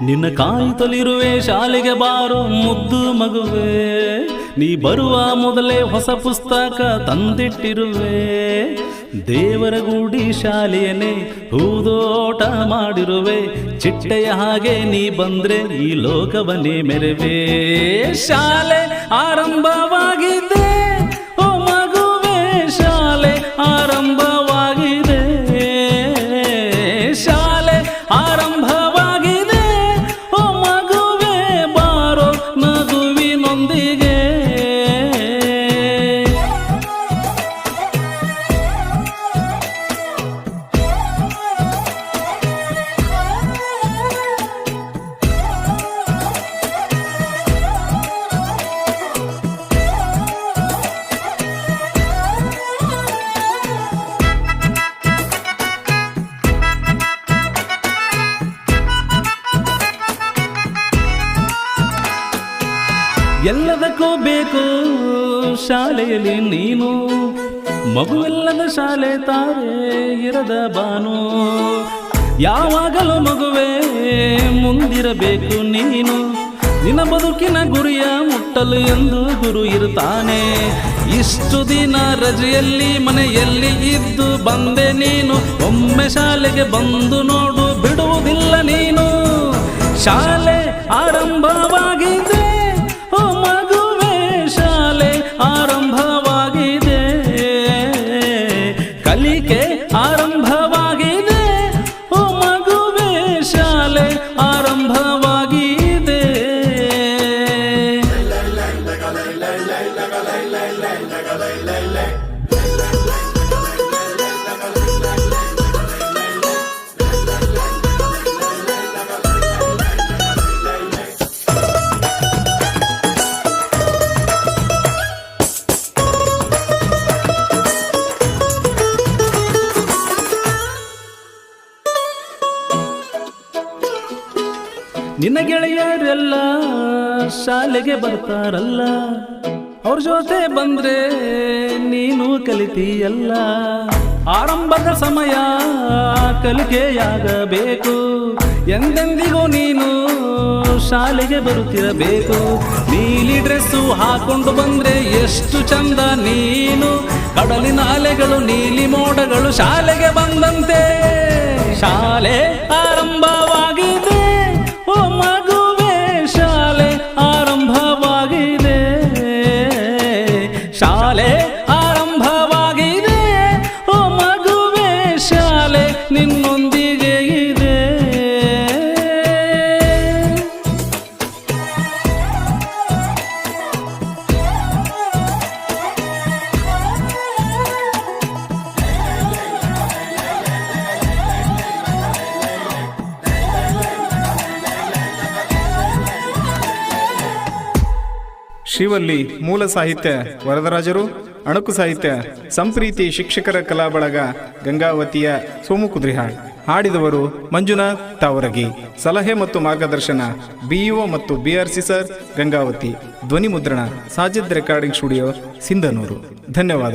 ನಿನ್ನ ಕಾಯುತ್ತಲಿರುವೆ ಶಾಲೆಗೆ ಬಾರೋ ಮುದ್ದು ಮಗುವೆ, ನೀ ಬರುವ ಮೊದಲೇ ಹೊಸ ಪುಸ್ತಕ ತಂದಿಟ್ಟಿರುವೆ. ದೇವರ ಗುಡಿ ಶಾಲೆಯನ್ನೇ ಹೂದೋಟ ಮಾಡಿರುವೆ, ಚಿಟ್ಟೆಯ ಹಾಗೆ ನೀ ಬಂದ್ರೆ ಈ ಲೋಕವನ್ನೇ ಮೆರವೆ. ಶಾಲೆ ಆರಂಭವಾಗಿದೆ ಓ ಮಗುವೆ, ಶಾಲೆ ಆರಂಭವಾಗಿದೆ, ಶಾಲೆ ಆರಂಭವಾಗಿದೆ ಓ ಮಗುವೆ, ಬಾರೋ ನಗುವಿನೊಂದಿಗೆ. ಎಲ್ಲದಕ್ಕೂ ಬೇಕು ಶಾಲೆಯಲ್ಲಿ ನೀನು, ಮಗುವೆಲ್ಲದ ಶಾಲೆ ತಾರೆ ಇರದ ಬಾನು. ಯಾವಾಗಲೂ ಮಗುವೆ ಮುಂದಿರಬೇಕು ನೀನು, ನಿನ್ನ ಬದುಕಿನ ಗುರಿಯ ಮುಟ್ಟಲು ಎಂದು ಗುರು ಇರುತ್ತಾನೆ. ಇಷ್ಟು ದಿನ ರಜೆಯಲ್ಲಿ ಮನೆಯಲ್ಲಿ ಇದ್ದು ಬಂದೆ ನೀನು, ಒಮ್ಮೆ ಶಾಲೆಗೆ ಬಂದು ನೋಡು ಬಿಡುವುದಿಲ್ಲ ನೀನು. ಶಾಲೆ ಆರಂಭವಾಗಿದೆ ಓ ಮಗುವೆ, ಶಾಲೆ ಆರಂಭವಾಗಿದೆ, ಕಲಿಕೆ ಆರಂಭವಾಗಿದೆ ಓ ಮಗುವೆ, ಶಾಲೆ ಆರಂಭವಾಗಿದೆ. ನಿನ್ನ ಗೆಳೆಯರೆಲ್ಲ ಶಾಲೆಗೆ ಬರ್ತಾರಲ್ಲ, ಅವ್ರ ಜೊತೆ ಬಂದ್ರೆ ನೀನು ಕಲಿತೀಯಲ್ಲ. ಆರಂಭದ ಸಮಯ ಕಲಿಕೆಯಾಗಬೇಕು, ಎಂದೆಂದಿಗೂ ನೀನು ಶಾಲೆಗೆ ಬರುತ್ತಿರಬೇಕು. ನೀಲಿ ಡ್ರೆಸ್ಸು ಹಾಕೊಂಡು ಬಂದ್ರೆ ಎಷ್ಟು ಚಂದ ನೀನು, ಕಡಲಿನ ಅಲೆಗಳು ನೀಲಿ ಮೋಡಗಳು ಶಾಲೆಗೆ ಬಂದಂತೆ. ಶಾಲೆ ಆರಂಭವಾಗಿದೆ ಓ ಮಗುವೆ, ಶಾಲೆ ಆರಂಭವಾಗಿದೆ, ಶಾಲೆ ಆರಂಭವಾಗಿದೆ ಓ ಮಗುವೆ, ಶಾಲೆ ನಿನ್ನೊಂದಿಗೆ ಇದೆ. ಶಿವಲ್ಲಿ ಮೂಲ ಸಾಹಿತ್ಯ ವರದರಾಜರು, ಅಣಕು ಸಾಹಿತ್ಯ ಸಂಪ್ರೀತಿ ಶಿಕ್ಷಕರ ಕಲಾ ಬಳಗ ಗಂಗಾವತಿಯ ಸೋಮು ಕುದ್ರಿಹಾಳ್. ಹಾಡಿದವರು ಮಂಜುನಾಥ್ ತಾವರಗಿ. ಸಲಹೆ ಮತ್ತು ಮಾರ್ಗದರ್ಶನ ಬಿಇಒ ಮತ್ತು ಬಿಆರ್ಸಿ ಸರ್ ಗಂಗಾವತಿ. ಧ್ವನಿ ಮುದ್ರಣ ಸಾಜಿದ್ ರೆಕಾರ್ಡಿಂಗ್ ಸ್ಟುಡಿಯೋ ಸಿಂಧನೂರು. ಧನ್ಯವಾದ.